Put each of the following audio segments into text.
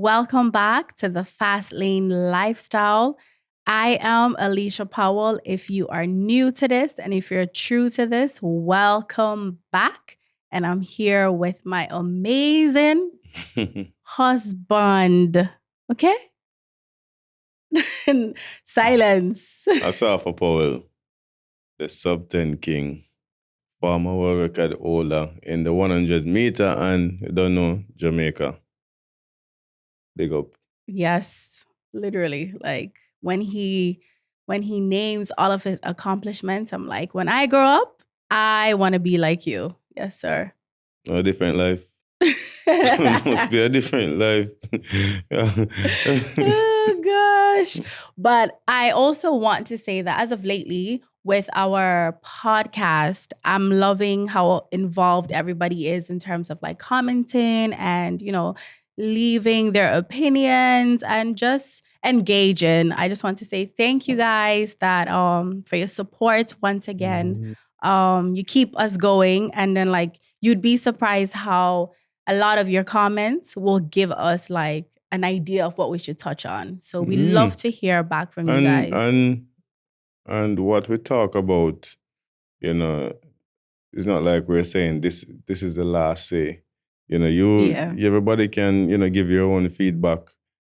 Welcome back to the Fast Lane Lifestyle. I am Alyshia Powell. If you are new to this and if you're true to this, welcome back. And I'm here with my amazing husband. Okay? Silence. Asafa Powell, the sub 10 king, former world record holder in the 100 meter and, you don't know, Jamaica. Big up. Yes, literally. Like when he names all of his accomplishments, I'm like, when I grow up, I want to be like you. Yes, sir. A different life. Must be a different life. Oh gosh. But I also want to say that as of lately, with our podcast, I'm loving how involved everybody is in terms of like commenting and, leaving their opinions and just engaging. I just want to say thank you guys that for your support once again. You keep us going, and then like you'd be surprised how a lot of your comments will give us like an idea of what we should touch on. So we love to hear back from you guys. And what we talk about, it's not like we're saying this is the last say. Everybody can, give your own feedback,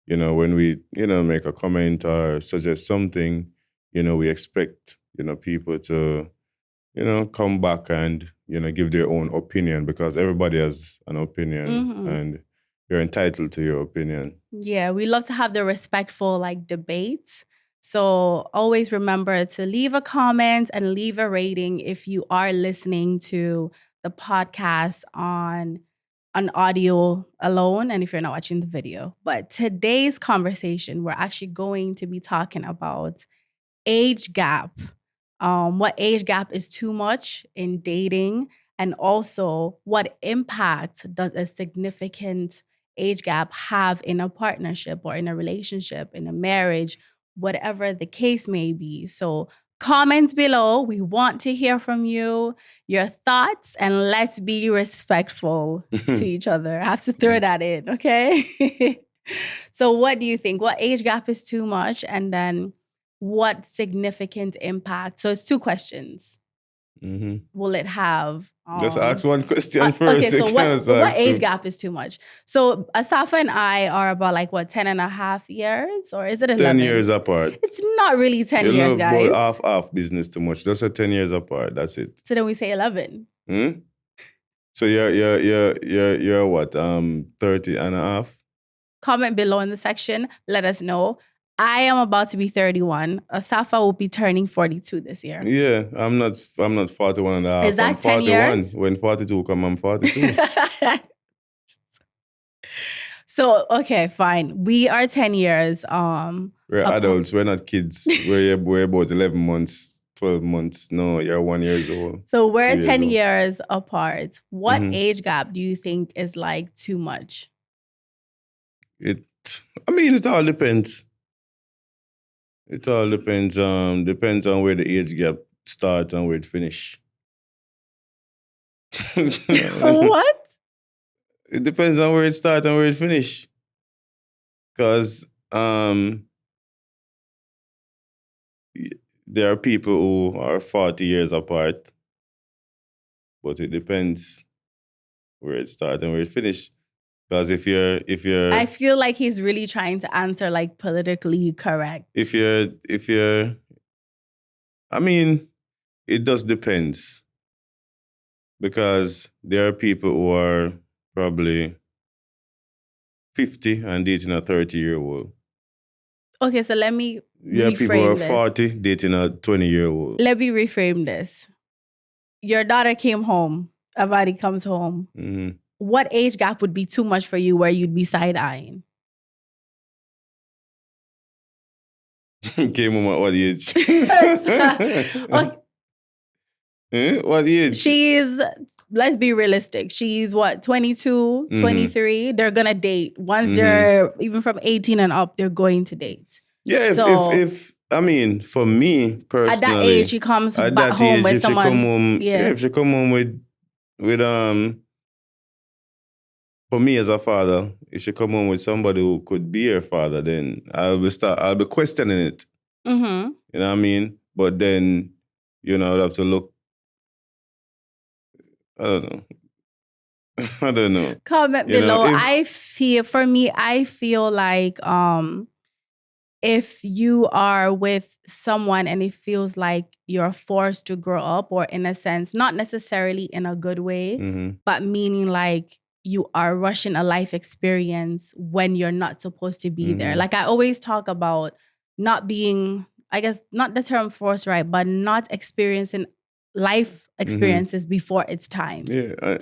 when we, make a comment or suggest something, we expect, people to, come back and, give their own opinion, because everybody has an opinion and you're entitled to your opinion. Yeah, we love to have the respectful like debates. So always remember to leave a comment and leave a rating if you are listening to the podcast on audio alone and if you're not watching the video. But today's conversation, we're actually going to be talking about age gap. What age gap is too much in dating, and also what impact does a significant age gap have in a partnership or in a relationship, in a marriage, whatever the case may be. So comment below. We want to hear from you, your thoughts, and let's be respectful to each other. I have to throw that in, okay? So what do you think? What age gap is too much? And then what significant impact? So it's two questions. Will it have? Just ask one question first. Okay, so what age gap is too much? So Asafa and I are about like, 10 and a half years? Or is it 11? 10 years apart. It's not really 10 years, guys. Half business too much. Just 10 years apart. That's it. So then we say 11. So you're what? 30 and a half? Comment below in the section. Let us know. I am about to be 31. Asafa will be turning 42 this year. Yeah, I'm not 41 and a half. Is that I'm 10 41. years? When 42 come, I'm 42. So, okay, fine. We are 10 years. We're adults. We're not kids. We're about 11 months, 12 months. No, you're 1 year old. So we're 10 years apart. What age gap do you think is like too much? It all depends. It all depends. Depends on where the age gap starts and where it finish. What? It depends on where it starts and where it finish. Because there are people who are 40 years apart, but it depends where it starts and where it finish. Because if you're, I feel like he's really trying to answer like politically correct. If you're, it does depends. Because there are people who are probably 50 and dating a 30-year-old. Okay, so let me reframe people who are 40 dating a 20-year-old. Let me reframe this. Your daughter came home. Avadi comes home. Mm-hmm. What age gap would be too much for you where you'd be side-eyeing? Came home at what age? What age? She's, let's be realistic. She's what, 22, 23? They're going to date. Once they're, even from 18 and up, they're going to date. Yeah, if for me personally. At that age, she comes back home with someone. If she come home with for me as a father, if you come home with somebody who could be your father, then I'll be questioning it. Mm-hmm. You know what I mean? But then, I'd have to look. I don't know. I don't know. Comment below. I feel like if you are with someone and it feels like you're forced to grow up, or in a sense, not necessarily in a good way, but meaning like you are rushing a life experience when you're not supposed to be there. Like I always talk about not being, I guess, not the term forced, right, but not experiencing life experiences before it's time. Yeah.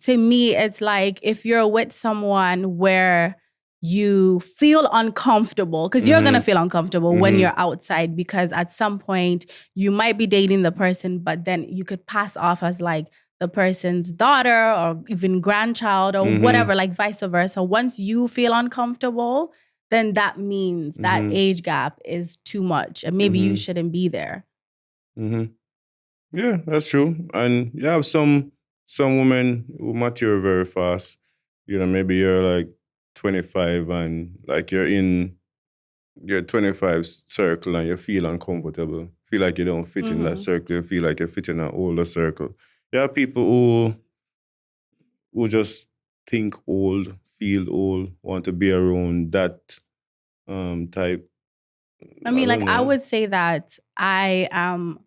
To me, it's like if you're with someone where you feel uncomfortable, because you're going to feel uncomfortable when you're outside, because at some point you might be dating the person, but then you could pass off as like the person's daughter or even grandchild or whatever, like vice versa. Once you feel uncomfortable, then that means that age gap is too much and maybe you shouldn't be there. Yeah, that's true. And you have some women who mature very fast. Maybe you're like 25 and like you're in your 25 circle and you feel uncomfortable. Feel like you don't fit in that circle. You feel like you fit in an older circle. There are people who just think old, feel old, want to be around that type. I mean, I would say that I am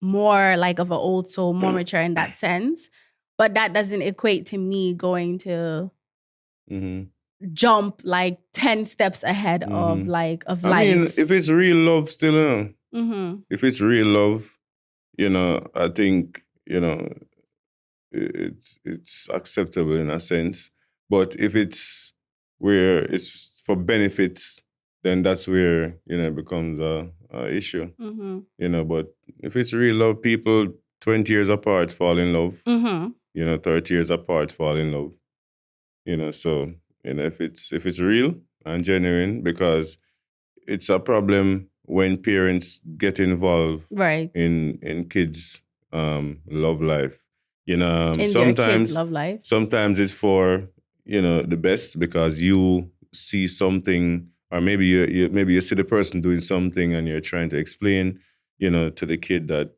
more like of an old soul, more mature in that sense. But that doesn't equate to me going to jump like 10 steps ahead of life. I mean, if it's real love still, if it's real love, I think, it's acceptable in a sense. But if it's where it's for benefits, then that's where, it becomes a issue. But if it's real love, people 20 years apart fall in love. 30 years apart fall in love. So, if it's real and genuine, because it's a problem when parents get involved in kids' love life. In sometimes their kids' love life. Sometimes it's for the best, because you see something, or maybe you see the person doing something and you're trying to explain to the kid that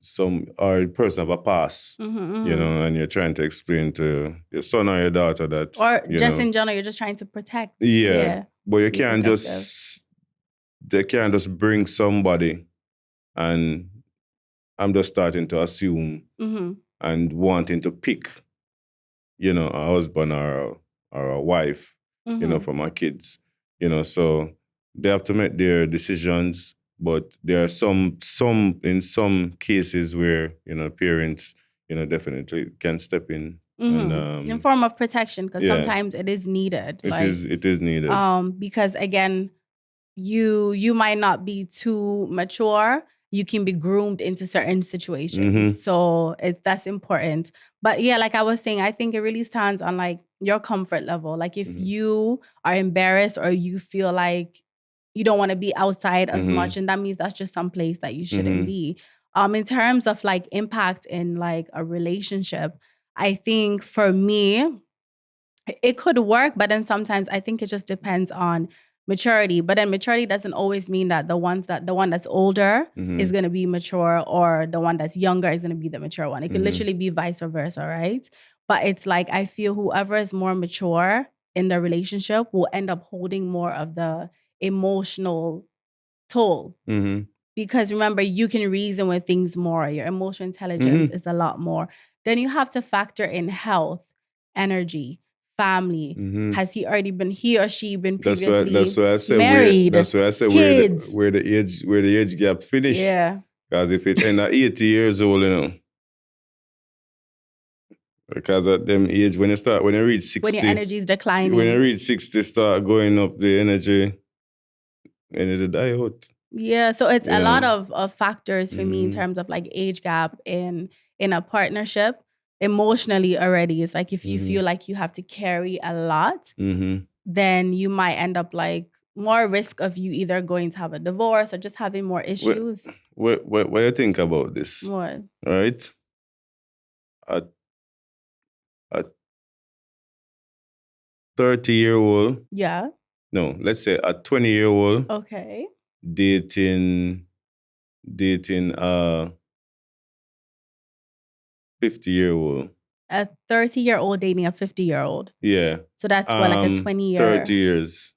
some or person have a past, and you're trying to explain to your son or your daughter that, or just in general, you're just trying to protect. Yeah. But you can't they can't just bring somebody, and I'm just starting to assume and wanting to pick, a husband or a wife, for my kids, so they have to make their decisions. But there are some in some cases where, parents, definitely can step in. And, in form of protection, because sometimes it is needed. It is needed. Because again, you might not be too mature. You can be groomed into certain situations. So that's important. But yeah, like I was saying, I think it really stands on like your comfort level. Like if you are embarrassed or you feel like you don't want to be outside as much, and that means that's just some place that you shouldn't be. In terms of like impact in like a relationship, I think for me, it could work, but then sometimes I think it just depends on maturity. But then maturity doesn't always mean that the one that's older is going to be mature, or the one that's younger is going to be the mature one. It could literally be vice versa, right? But it's like, I feel whoever is more mature in the relationship will end up holding more of the emotional toll. Because remember, you can reason with things more. Your emotional intelligence is a lot more. Then you have to factor in health, energy, family. Has he or she been previously that's why I said married? That's why I said kids. where the age gap finish. Yeah. Because if it end at 80 years old, because at them age, when you reach 60, when your energy is declining, when you reach 60, start going up the energy, and it'll die out. Yeah, so it's a lot of factors for me in terms of like age gap in a partnership. Emotionally already, it's like if you feel like you have to carry a lot, then you might end up like more risk of you either going to have a divorce or just having more issues. What do you think about this? What? Right? 30-year-old. Yeah. No, let's say a 20-year-old. Okay. Dating 50-year-old. A 30-year-old dating a 50-year-old. Yeah. So that's what, like a 20-year. 30 years.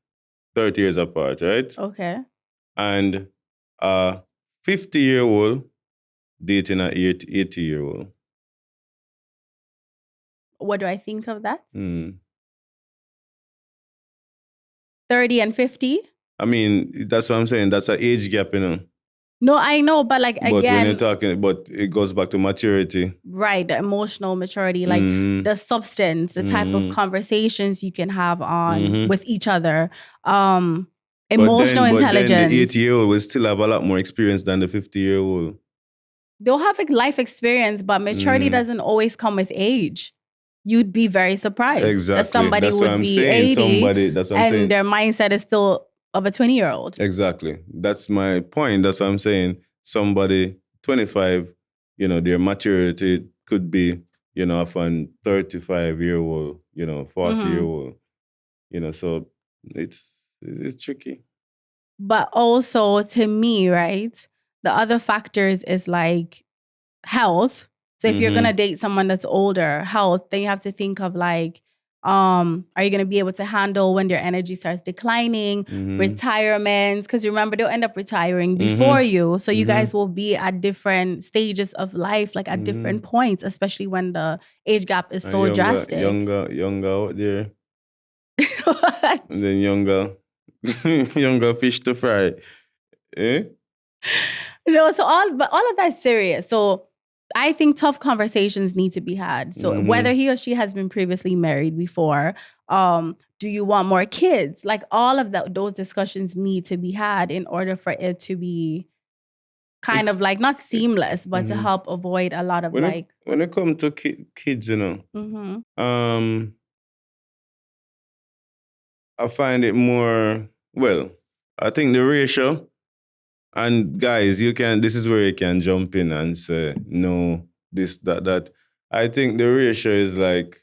30 years apart, right? Okay. And a 50-year-old dating an 80-year-old. What do I think of that? 30 and 50? I mean, that's what I'm saying. That's an age gap, you know. No, I know, but like, But again, when you're talking, but it goes back to maturity. Right, the emotional maturity, like the substance, the type of conversations you can have on with each other, emotional intelligence. But then the 80-year-old will still have a lot more experience than the 50-year-old. They'll have like life experience, but maturity doesn't always come with age. You'd be very surprised that somebody would be 80 and their mindset is still of a 20-year-old. Exactly. That's my point. That's what I'm saying. Somebody 25, you know, their maturity could be, you know, of a 35-year-old, you know, 40-year-old, you know, so it's tricky. But also to me, right, the other factors is like health. So if you're going to date someone that's older, health, then you have to think of like, are you going to be able to handle when their energy starts declining, retirement? Because remember, they'll end up retiring before you. So you guys will be at different stages of life, like at different points, especially when the age gap is so drastic. Younger out there. What? And then younger fish to fry. Eh? No, so all of that's serious. So I think tough conversations need to be had. So whether he or she has been previously married before, do you want more kids? Like all of those discussions need to be had in order for it to be kind of like not seamless, but to help avoid a lot of when it comes to kids, you know, I find it more, well, I think the ratio. And guys, this is where you can jump in and say, no, this, that. I think the ratio is like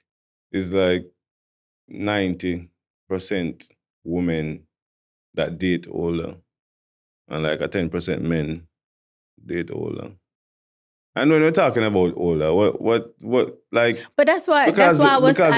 90% women that date older and like a 10% men date older. And when we're talking about older, what like? But that's why because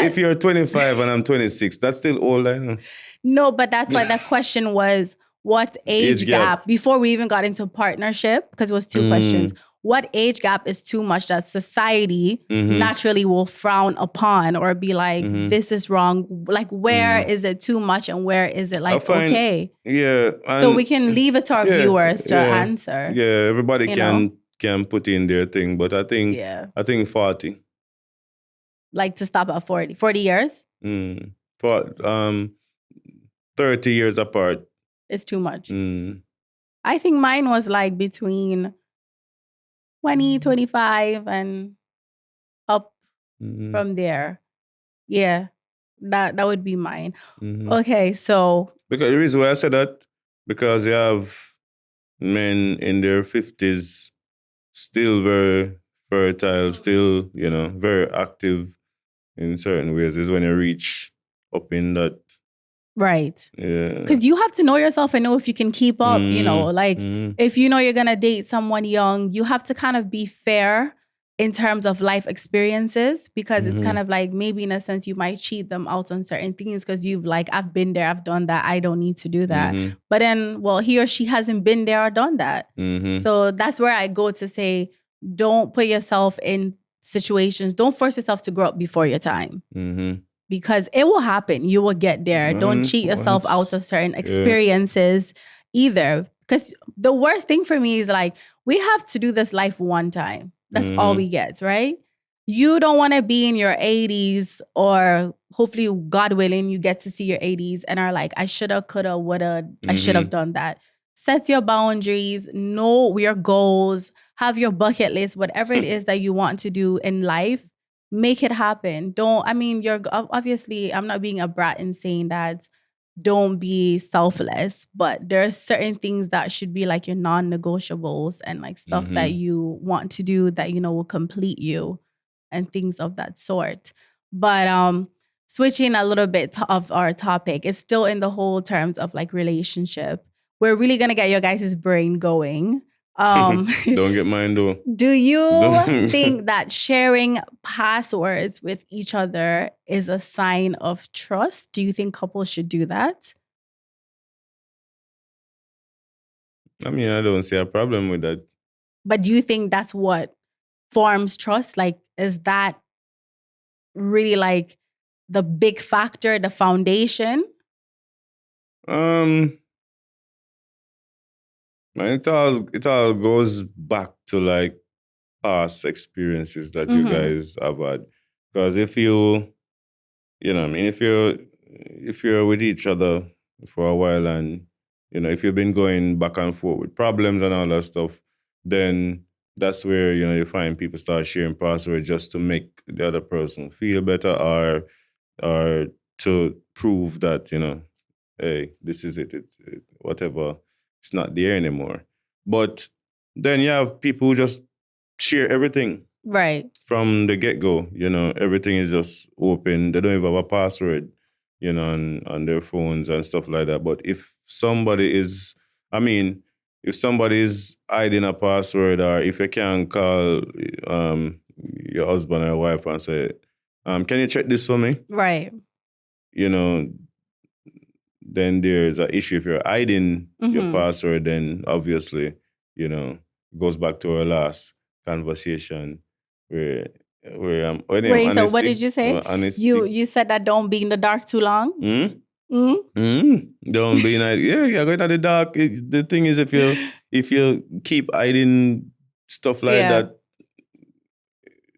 if you're 25 and I'm 26, that's still older. You know? No, but that's why that question was, what age gap before we even got into partnership, because it was two questions. What age gap is too much that society naturally will frown upon or be like, this is wrong? Like, where is it too much and where is it like, okay? Yeah. So we can leave it to our viewers to answer. Yeah, everybody can put in their thing, but I think 40. Like to stop at 40. 40 years? 30 years apart. It's too much. I think mine was like between 20, 25 and up from there. Yeah, that would be mine. Okay, so. Because the reason why I said that, because you have men in their 50s still very fertile, still, you know, very active in certain ways is when you reach up in that. Right. Yeah. Because you have to know yourself and know if you can keep up, you know, like if you know you're going to date someone young, you have to kind of be fair in terms of life experiences, because it's kind of like maybe in a sense you might cheat them out on certain things because you've like, I've been there, I've done that, I don't need to do that. But then, well, he or she hasn't been there or done that. So that's where I go to say, don't put yourself in situations, don't force yourself to grow up before your time. Because it will happen. You will get there. Don't cheat yourself out of certain experiences either. Because the worst thing for me is like, we have to do this life one time. That's all we get, right? You don't want to be in your 80s, or hopefully, God willing, you get to see your 80s and are like, I shoulda, coulda, woulda, I should have done that. Set your boundaries, know your goals, have your bucket list, whatever it is that you want to do in life. Make it happen. You're obviously, I'm not being a brat in saying that don't be selfless, but there are certain things that should be like your non-negotiables and like stuff that you want to do that, you know, will complete you and things of that sort. But switching a little bit of our topic, it's still in the whole terms of like relationship. We're really gonna get your guys' brain going. Don't get mine though. Do you think that sharing passwords with each other is a sign of trust? Do you think couples should do that? I mean, I don't see a problem with that. But do you think that's what forms trust? Like, is that really like the big factor, the foundation? It all goes back to like past experiences that you guys have had. Because if you know, I mean, if you're with each other for a while and, you know, if you've been going back and forth with problems and all that stuff, then that's where, you know, you find people start sharing passwords just to make the other person feel better or to prove that, you know, hey, this is it, whatever, it's not there anymore. But then you have people who just share everything. Right. From the get-go, you know, everything is just open. They don't even have a password, you know, on their phones and stuff like that. But if somebody is hiding a password, or if you can call your husband or wife and say, can you check this for me? Right. You know, then there's an issue. If you're hiding your password, then obviously, you know, it goes back to our last conversation where Wait, so what did you say? Honesty. You said that don't be in the dark too long? Don't be in you're going to the dark. The thing is, if you keep hiding stuff like that,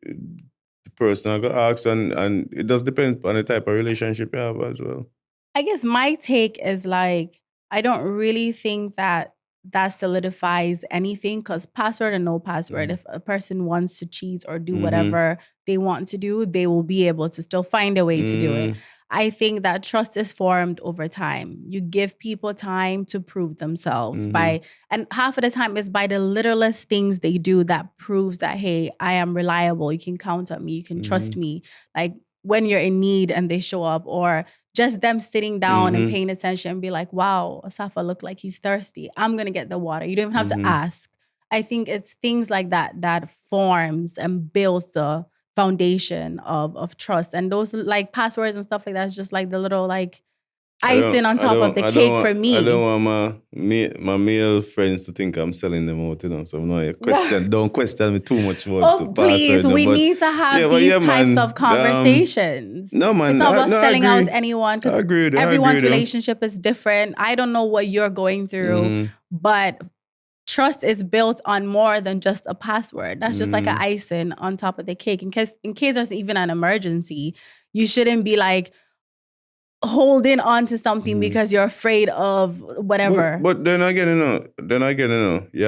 the person will go ask, and it does depend on the type of relationship you have as well. I guess my take is like, I don't really think that solidifies anything, because password and no password, if a person wants to cheat or do whatever they want to do, they will be able to still find a way to do it. I think that trust is formed over time. You give people time to prove themselves and half of the time is by the littlest things they do that proves that, hey, I am reliable. You can count on me. You can trust me. Like when you're in need and they show up, or just them sitting down and paying attention and be like, wow, Asafa looked like he's thirsty. I'm going to get the water. You don't even have to ask. I think it's things like that that forms and builds the foundation of trust. And those like passwords and stuff like that is just like the little like icing on top of the cake for me. I don't want my male friends to think I'm selling them out, you know. So don't question me too much about the please, password. We need to have these types of conversations. No, man. It's not about selling out anyone, because everyone's relationship is different. I don't know what you're going through, but trust is built on more than just a password. That's just like an icing on top of the cake. In case there's even an emergency, you shouldn't be like holding on to something because you're afraid of whatever. But then again, you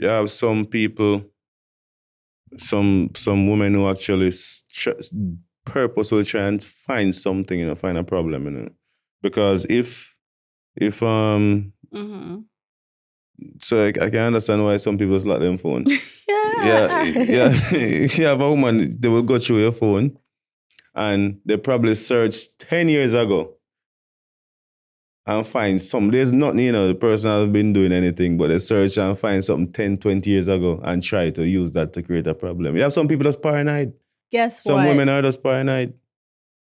have some people, some women who actually purposely try and find something, you know, find a problem, you know, because if so I can understand why some people slap them phone. yeah. You have a woman, they will go through your phone and they probably searched 10 years ago and find some. There's nothing, you know, the person has been doing anything, but they search and find something 10, 20 years ago and try to use that to create a problem. You have some people that's paranoid. Guess what? Some women are just paranoid.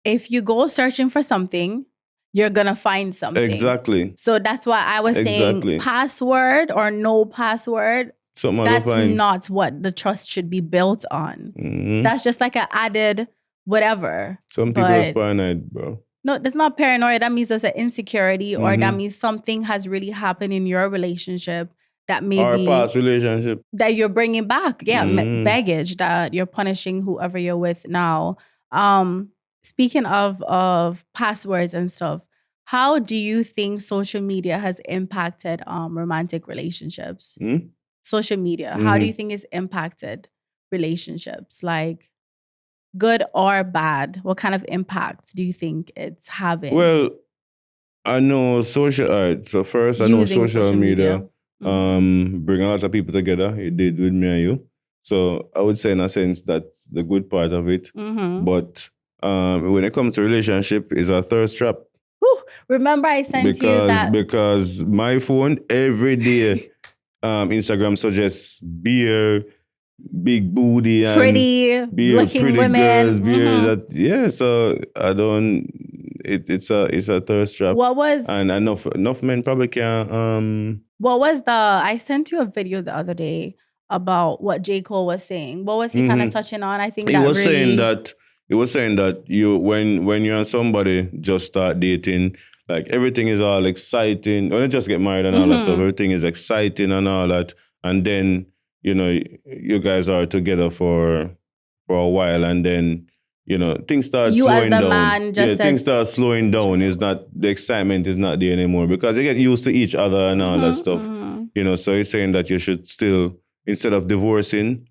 If you go searching for something, you're going to find something. Exactly. So that's why I was saying password or no password, that's not what the trust should be built on. That's just like an added whatever. Some people are paranoid, bro. No, that's not paranoia. That means there's an insecurity, or that means something has really happened in your relationship that maybe... Our past relationship. That you're bringing back. Yeah, baggage that you're punishing whoever you're with now. Speaking of passwords and stuff, how do you think social media has impacted romantic relationships? Social media, how do you think it's impacted relationships? Like good or bad? What kind of impact do you think it's having? Well, I know so first I know social media bring a lot of people together. It did with me and you. So I would say in a sense that's the good part of it. But when it comes to relationship, is a thirst trap. Remember I sent you that? Because my phone every day, Instagram suggests beer, big booty, and pretty looking women, girls, beer. That so I don't. It's a thirst trap. What was and enough men probably can't. What was I sent you a video the other day about what J. Cole was saying. What was he kind of touching on? I think he was saying that you when you're on somebody just start dating, like everything is all exciting. When you just get married and all that stuff, everything is exciting and all that, and then you guys are together for a while, and then things start slowing down. Things start slowing down. It's not, the excitement is not there anymore because you get used to each other and all that stuff. So he's saying that you should still, instead of divorcing,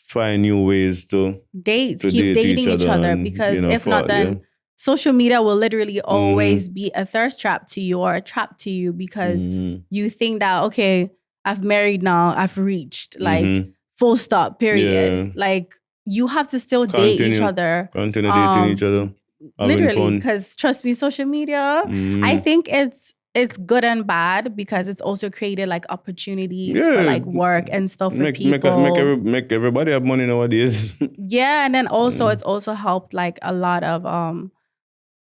find new ways to keep dating each other because if not, then social media will literally always be a thirst trap to you or a trap to you because you think that, okay, I've married now, I've reached like full stop, period. Like you have to still date each other. Continue dating each other. Literally, because trust me, social media, I think it's good and bad because it's also created like opportunities for like work and stuff for people. Make everybody have money nowadays. Yeah, and then also it's also helped like a lot of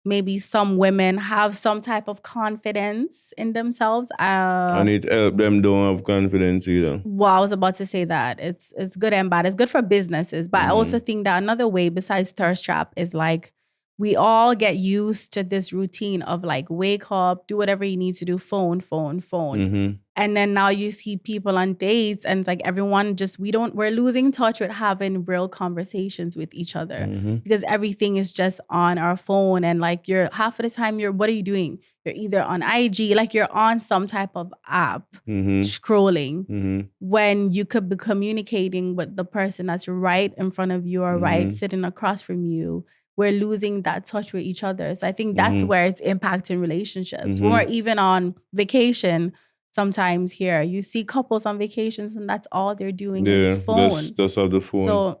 maybe some women have some type of confidence in themselves. And it help them don't have confidence either. Well, I was about to say that. It's good and bad. It's good for businesses. But I also think that another way besides thirst trap is like we all get used to this routine of like wake up, do whatever you need to do, phone. And then now you see people on dates and it's like everyone we're losing touch with having real conversations with each other because everything is just on our phone. And like half of the time what are you doing? You're either on IG, like you're on some type of app scrolling when you could be communicating with the person that's right in front of you or right sitting across from you. We're losing that touch with each other. So I think that's where it's impacting relationships. When we're even on vacation, sometimes here, you see couples on vacations and that's all they're doing is phone. That's how the phone. So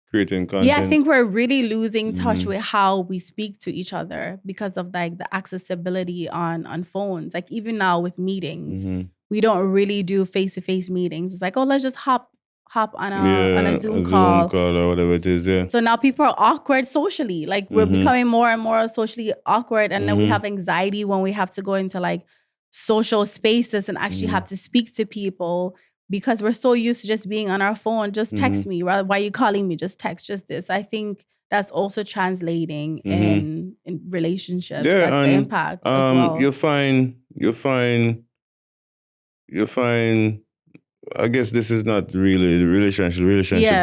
creating content. Yeah, I think we're really losing touch with how we speak to each other because of like the accessibility on phones. Like even now with meetings, we don't really do face-to-face meetings. It's like, oh, let's just hop on a Zoom call or whatever it is. Yeah. So now people are awkward socially. Like we're becoming more and more socially awkward, and then we have anxiety when we have to go into like social spaces and actually have to speak to people because we're so used to just being on our phone. Just text me. Why are you calling me? Just text. Just this. I think that's also translating in relationships. Yeah, that's the impact as well. You find. I guess this is not really the relationship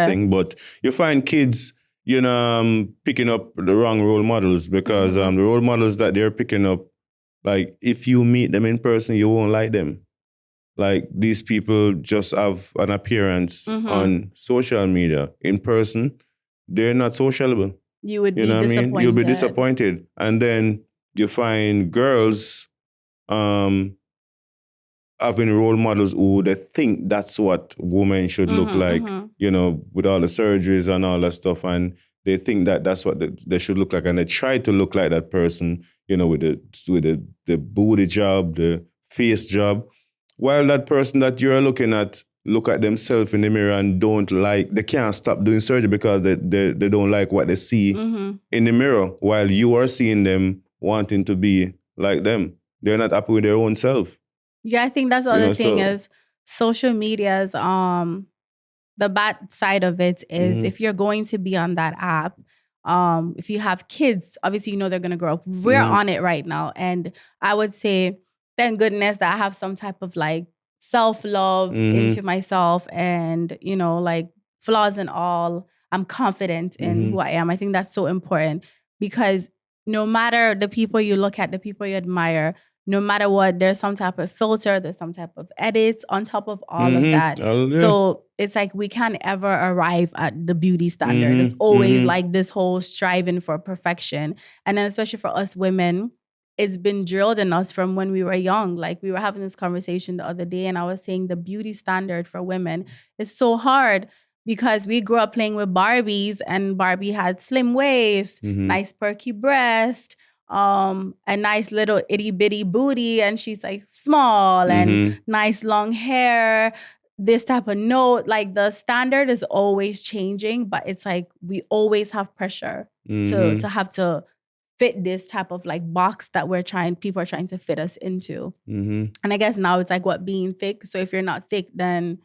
thing, but you find kids, picking up the wrong role models because the role models that they're picking up, like if you meet them in person, you won't like them. Like these people just have an appearance on social media. In person, they're not sociable. You would be disappointed. You'll be disappointed. And then you find girls having role models who they think that's what women should look like, with all the surgeries and all that stuff. And they think that that's what they should look like. And they try to look like that person, with the booty job, the face job. While that person that you're looking at, look at themselves in the mirror and they can't stop doing surgery because they don't like what they see in the mirror, while you are seeing them wanting to be like them. They're not happy with their own self. Yeah, I think that's the other thing is social media's the bad side of it is if you're going to be on that app, if you have kids, obviously they're gonna grow up. We're on it right now. And I would say, thank goodness that I have some type of like self-love into myself and, like flaws and all, I'm confident in who I am. I think that's so important because no matter the people you look at, the people you admire, no matter what, there's some type of filter, there's some type of edits on top of all of that. So it's like we can't ever arrive at the beauty standard. It's always like this whole striving for perfection. And then especially for us women, it's been drilled in us from when we were young. Like we were having this conversation the other day and I was saying the beauty standard for women is so hard because we grew up playing with Barbies, and Barbie had slim waist, nice perky breast, a nice little itty bitty booty, and she's like small and nice long hair, this type of note. Like the standard is always changing, but it's like we always have pressure to have to fit this type of like box that people are trying to fit us into. And I guess now it's like what, being thick. So if you're not thick, then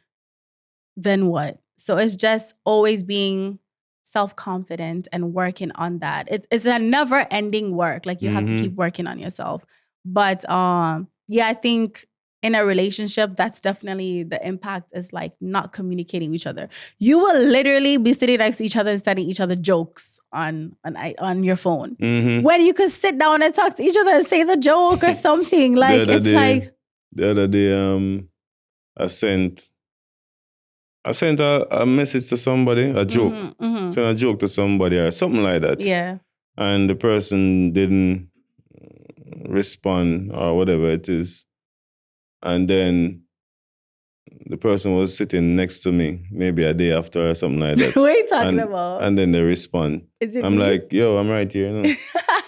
what? So it's just always being self-confident and working on that. It's a never-ending work. Like you have to keep working on yourself. But yeah, I think in a relationship, that's definitely the impact, is like not communicating with each other. You will literally be sitting next to each other and sending each other jokes on your phone. When you could sit down and talk to each other and say the joke or something. Like the other day, I sent a message to somebody, a joke. Sent a joke to somebody or something like that. Yeah. And the person didn't respond or whatever it is. And then the person was sitting next to me maybe a day after or something like that. What are you talking about? And then they respond. I'm like, yo, I'm right here. You know?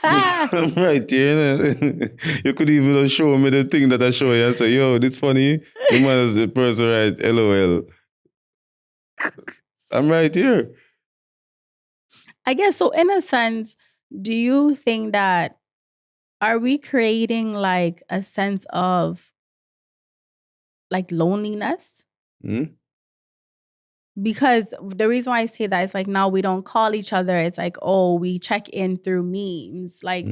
I'm right here. You know? You could even show me the thing that I show you and say, yo, this funny. The man is the person right, LOL. I'm right here. I guess so. In a sense, do you think that, are we creating like a sense of like loneliness? Because the reason why I say that is like now we don't call each other. It's like, oh, we check in through memes. Like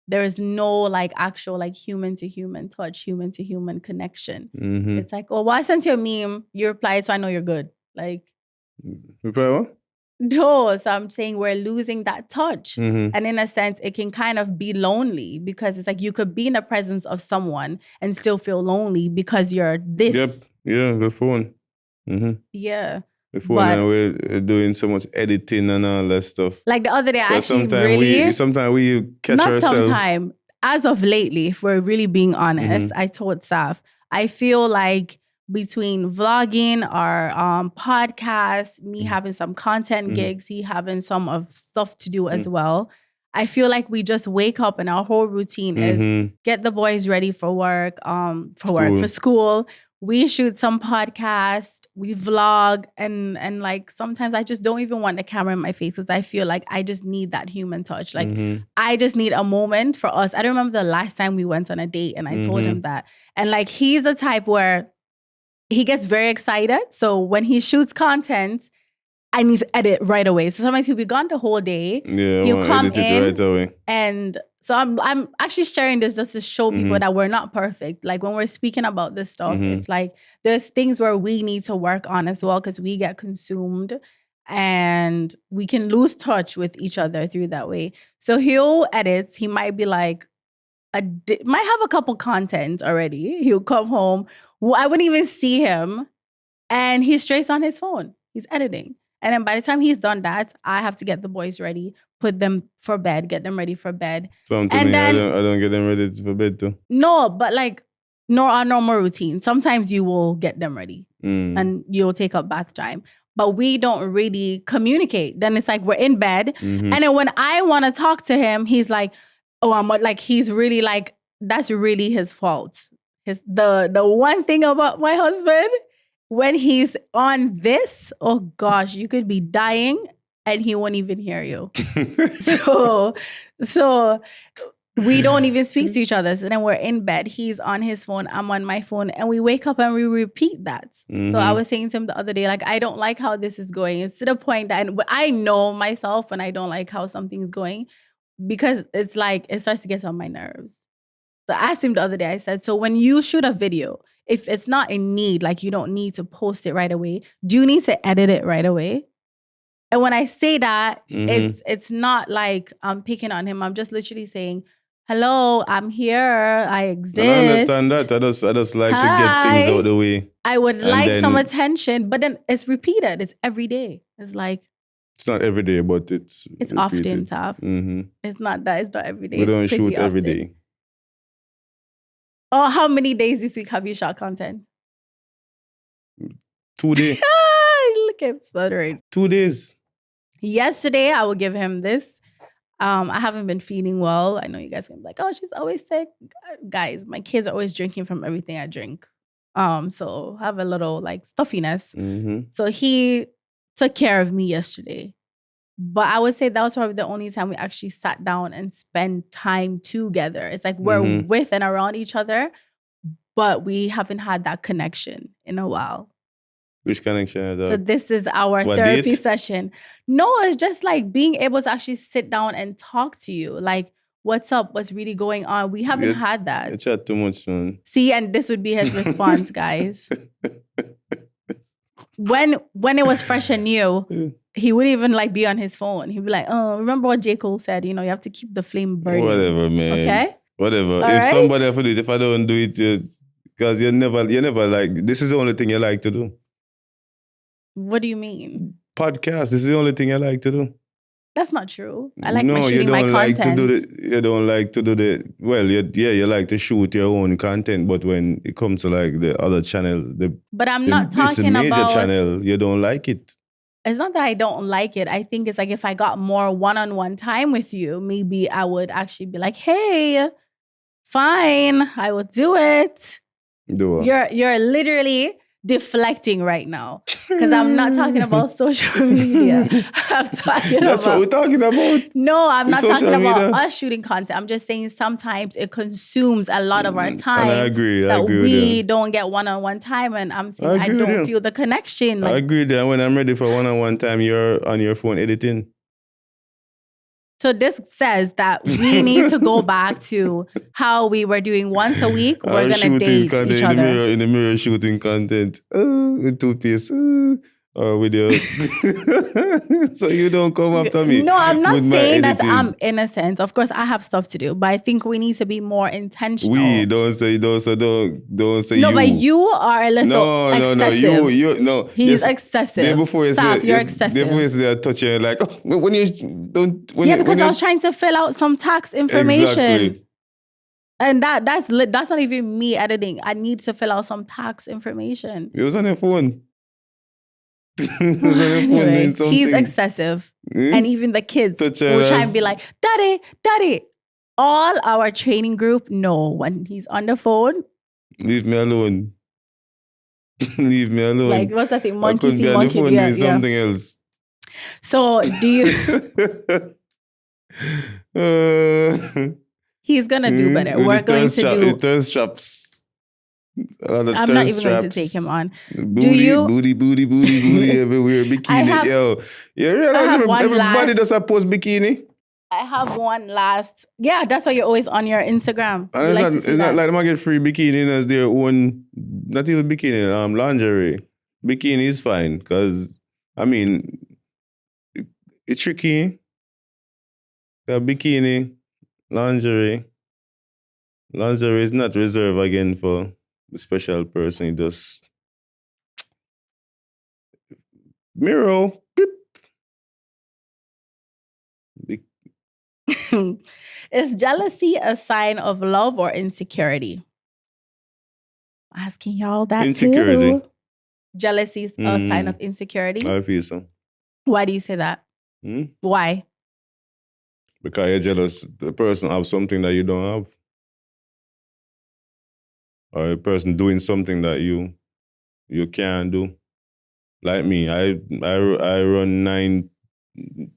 there is no like actual like human to human touch, human to human connection. It's like, oh, well, I sent you a meme. You replied, so I know you're good. Like, reply what? No, so I'm saying we're losing that touch. And in a sense, it can kind of be lonely, because it's like you could be in the presence of someone and still feel lonely because you're this. Yep. Yeah, the phone. Yeah. The phone, and we're doing so much editing and all that stuff. Like the other day, I actually sometimes we catch not ourselves. Sometime, as of lately, if we're really being honest, I told Saf, I feel like between vlogging, our podcast, me having some content gigs, he having some of stuff to do as well, I feel like we just wake up and our whole routine is get the boys ready for work, for school. We shoot some podcast, we vlog, and like sometimes I just don't even want the camera in my face, because I feel like I just need that human touch. Like I just need a moment for us. I don't remember the last time we went on a date and I told him that. And like he's the type where he gets very excited. So when he shoots content, I need to edit right away. So sometimes he'll be gone the whole day. Yeah, he'll come in right away. And so I'm actually sharing this just to show people that we're not perfect. Like when we're speaking about this stuff, it's like there's things where we need to work on as well, because we get consumed and we can lose touch with each other through that way. So he'll edit. He might be like, might have a couple content already. He'll come home. I wouldn't even see him. And he's straight on his phone. He's editing. And then by the time he's done that, I have to get the boys ready, put them for bed, get them ready for bed. I don't get them ready for bed too. No, but like our normal routine. Sometimes you will get them ready and you'll take up bath time. But we don't really communicate. Then it's like we're in bed. And then when I want to talk to him, he's like, oh, I'm like, he's really like, that's really his fault. The one thing about my husband, when he's on this, oh gosh, you could be dying and he won't even hear you. So we don't even speak to each other. So then we're in bed. He's on his phone. I'm on my phone. And we wake up and we repeat that. So I was saying to him the other day, like, I don't like how this is going. It's to the point that I know myself when I don't like how something's going, because it's like, it starts to get on my nerves. So I asked him the other day, I said, so when you shoot a video, if it's not in need, like you don't need to post it right away, do you need to edit it right away? And when I say that, it's not like I'm picking on him. I'm just literally saying, hello, I'm here. I exist. And I understand that. I just like to get things out the way. I would like some attention, but then it's repeated. It's every day. It's like, it's not every day, but it's often, Taf. It's not that. It's not every day. We don't shoot every day. Oh, how many days this week have you shot content? 2 days. kept stuttering. 2 days. Yesterday, I will give him this. I haven't been feeling well. I know you guys can be like, oh, she's always sick. Guys, my kids are always drinking from everything I drink. So have a little like stuffiness. Mm-hmm. So he took care of me yesterday. But I would say that was probably the only time we actually sat down and spent time together. It's like we're with and around each other, but we haven't had that connection in a while. Which connection is that? So this is our therapy session. No, it's just like being able to actually sit down and talk to you. Like, what's up? What's really going on? We haven't had that. You chat too much, man. See, and this would be his response, guys. When it was fresh and new, he wouldn't even like be on his phone. He'd be like, oh, remember what J. Cole said? You know, you have to keep the flame burning. Whatever, man. Okay? Whatever. All if right? somebody else do it, if I don't do it, because you're never like, this is the only thing you like to do. What do you mean? Podcast. This is the only thing I like to do. That's not true. I like shooting my content. You don't like to do the, well, you like to shoot your own content, but when it comes to like the other channel, but I'm not talking about this major channel, you don't like it. It's not that I don't like it. I think it's like if I got more one-on-one time with you, maybe I would actually be like, hey, fine, I will do it. Do what? You're literally deflecting right now. Because I'm not talking about social media. I'm talking That's what we're talking about. No, I'm not talking about media. us shooting content. I'm just saying sometimes it consumes a lot of our time. And I agree. That we don't get one-on-one time. And I'm saying I don't feel the connection. I agree there. When I'm ready for one-on-one time, you're on your phone editing. So this says that we need to go back to how we were doing once a week. We're going to date each other. In the mirror shooting content with toothpaste or with your... So you don't come after me. No, I'm not saying that I'm innocent. Of course, I have stuff to do. But I think we need to be more intentional. Don't say no, you. No, but you are a little excessive. No. He's excessive. Before you're excessive. Before you say touching, like, when you don't... because I was trying to fill out some tax information. Exactly. And that's not even me editing. I need to fill out some tax information. It was on your phone. Anyway, he's excessive. And even the kids will try and be like, Daddy. All our training group know when he's on the phone. Leave me alone. Leave me alone. Like, what's that thing? Monkey see, monkey monkey doing something else. So, do you... He's going to do better. We're going to do... It turns straps. I'm not even going to take him on. Booty everywhere. Bikini. You realize everybody does a post bikini? I have one last. Yeah, that's why you're always on your Instagram. And it's not like them get free bikini as their own, not even bikini, lingerie. Bikini is fine because, I mean, it's tricky. The bikini, lingerie. Lingerie is not reserved again for the special person. It just mirror. Is jealousy a sign of love or insecurity? Asking y'all that insecurity. Too. Jealousy is a sign of insecurity? I feel so. Why do you say that? Why? Because you're jealous. The person has something that you don't have. Or a person doing something that you can't do. Like me, I run 9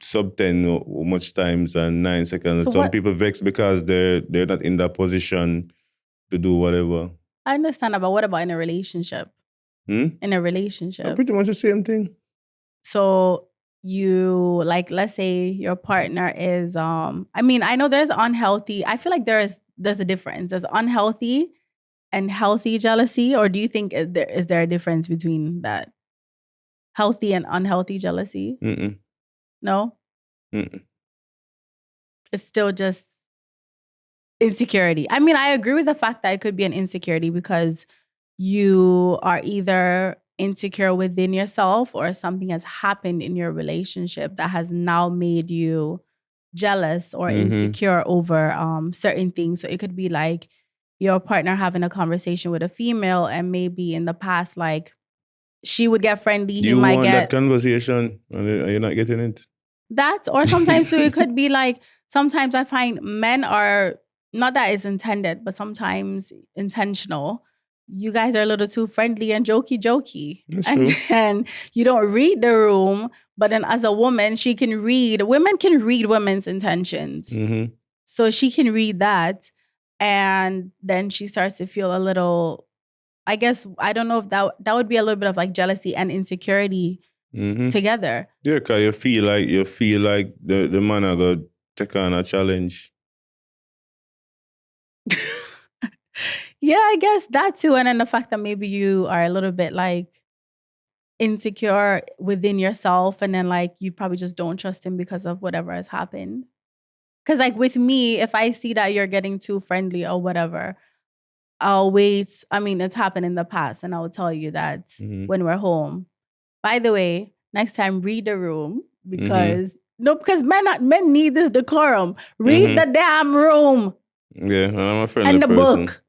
sub 10 much times and 9 seconds. So some people vex because they're not in that position to do whatever. I understand that, but what about in a relationship? In a relationship? Pretty much the same thing. So you, like, let's say your partner is, I mean, I know there's unhealthy, I feel like there's a difference. There's unhealthy and healthy jealousy, or do you think is there a difference between that? Healthy and unhealthy jealousy? No? It's still just insecurity. I mean, I agree with the fact that it could be an insecurity because you are either insecure within yourself or something has happened in your relationship that has now made you jealous or insecure over certain things. So it could be like your partner having a conversation with a female and maybe in the past, like, she would get friendly. You he might want get that conversation and you're not getting it. That, or sometimes too, it could be like, sometimes I find men are, not that it's intended, but sometimes intentional. You guys are a little too friendly and jokey. That's and true. then you don't read the room, but then as a woman, women can read women's intentions. Mm-hmm. So she can read that. And then she starts to feel a little, I guess, I don't know if that would be a little bit of like jealousy and insecurity together. Yeah, because you feel like the man are going to take on a challenge. Yeah, I guess that too. And then the fact that maybe you are a little bit like insecure within yourself, and then like you probably just don't trust him because of whatever has happened. Because like with me, if I see that you're getting too friendly or whatever, I'll wait. I mean, it's happened in the past, and I will tell you that when we're home. By the way, next time read the room, because men need this decorum. Read the damn room. Yeah, and I'm a friendly and the person. Book.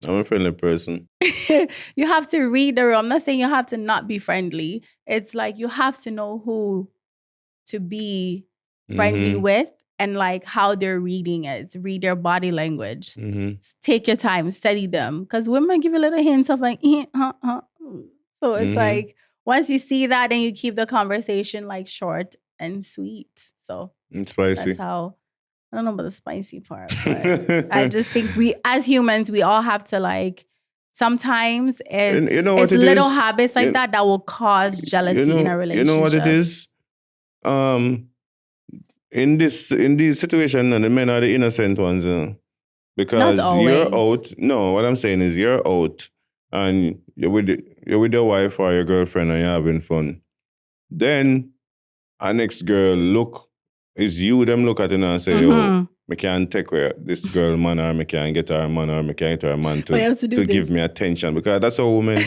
I'm a friendly person. You have to read the room. I'm not saying you have to not be friendly. It's like you have to know who to be friendly with and like how they're reading it. Read their body language. Take your time, study them. Because women give a little hints of like, So it's like, once you see that, then you keep the conversation like short and sweet. So it's spicy. That's how. I don't know about the spicy part, but I just think we, as humans, we all have to like, sometimes it's little habits like that will cause jealousy in a relationship. You know what it is? In these situations, the men are the innocent ones. Because you're out. No, what I'm saying is you're out and you're with your wife or your girlfriend and you're having fun. Then our next girl is you them look at it and say, yo, I can't take where this girl man, or I can't get her man, or I can't get her man to give me attention. Because that's how women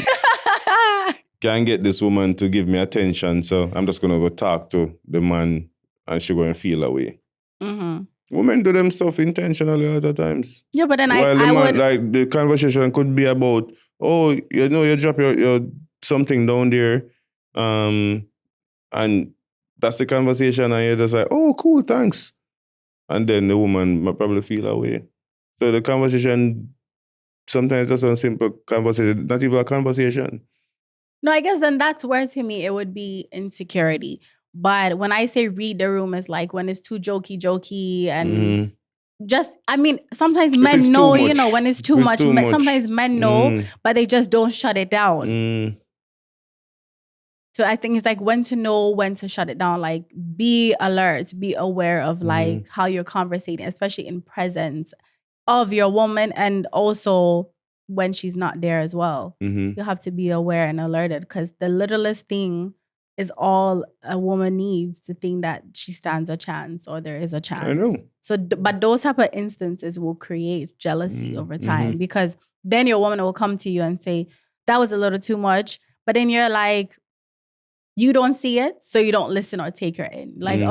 can't get this woman to give me attention. So I'm just going to go talk to the man and she going to feel away. Women do them stuff intentionally other times. Yeah, but then I would... Like, the conversation could be about, you drop your something down there, and that's the conversation, and you're just like, oh, cool, thanks. And then the woman might probably feel away. So the conversation, sometimes just a simple conversation, not even a conversation. No, I guess then that's where to me it would be insecurity. But when I say read the room, it's like when it's too jokey and sometimes men know, when it's too much. Sometimes men know, but they just don't shut it down. So I think it's like when to know when to shut it down. Like be alert, be aware of like how you're conversating, especially in presence of your woman and also when she's not there as well. You have to be aware and alerted because the littlest thing is all a woman needs to think that she stands a chance or there is a chance. I know. So, but those type of instances will create jealousy over time because then your woman will come to you and say, that was a little too much. But then you're like, you don't see it, so you don't listen or take her in. Like,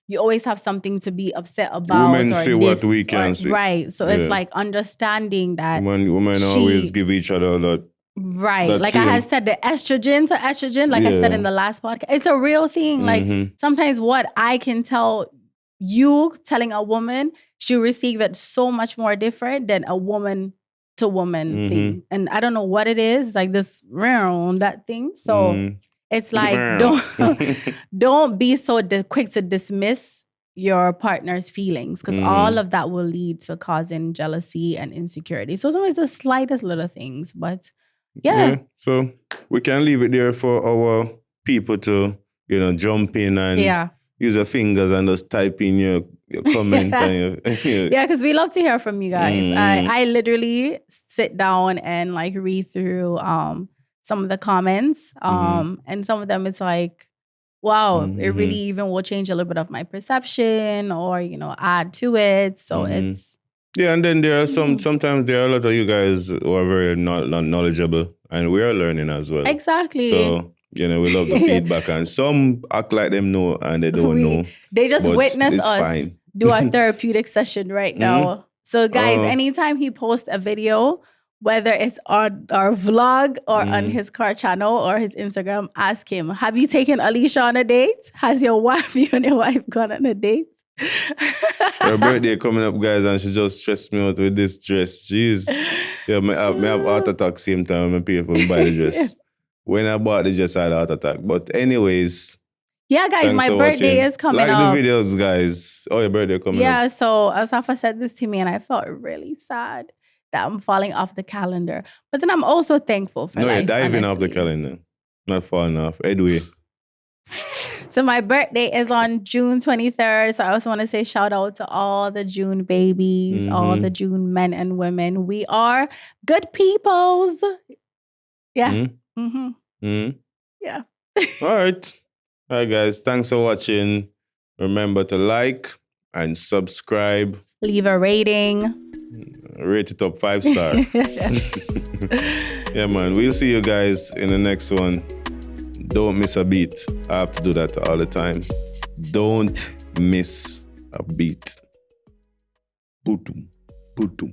you always have something to be upset about. Women say what we can see. Right. So it's like understanding that. Women always give each other that. Right. Like I had said, the estrogen to estrogen, like I said in the last podcast, it's a real thing. Like sometimes what I can tell you telling a woman, she'll receive it so much more different than a woman to woman thing. And I don't know what it is, like this that thing. So it's like don't be so quick to dismiss your partner's feelings because all of that will lead to causing jealousy and insecurity. So it's always the slightest little things, but yeah. So we can leave it there for our people to, jump in and use your fingers and just type in your comment. Yeah, because we love to hear from you guys. I literally sit down and like read through some of the comments. And some of them it's like, wow, it really even will change a little bit of my perception or, add to it. So it's... Yeah, and then there are sometimes there are a lot of you guys who are very not knowledgeable and we are learning as well. Exactly. So, we love the feedback and some act like them know and they don't know. They just witness us do a therapeutic session right now. So guys, anytime he posts a video whether it's on our vlog or on his car channel or his Instagram, ask him, have you taken Alyshia on a date? Has you and your wife gone on a date? Her birthday coming up, guys, and she just stressed me out with this dress. Jeez. Yeah, I have heart attack same time when people buy the dress. When I bought the dress, I had a heart attack. But anyways. Yeah, guys, my birthday is coming up. Like the videos, guys. Oh, your birthday coming up. Yeah, so Asafa said this to me and I felt really sad that I'm falling off the calendar. But then I'm also thankful for life. No, you're diving off the calendar. Not falling off. Anyway. So my birthday is on June 23rd. So I also want to say shout out to all the June babies, all the June men and women. We are good peoples. Yeah. Yeah. All right. All right, guys. Thanks for watching. Remember to like and subscribe. Leave a rating. Rate it up 5-star. Yeah, man. We'll see you guys in the next one. Don't miss a beat. I have to do that all the time. Don't miss a beat. Putum. Putum.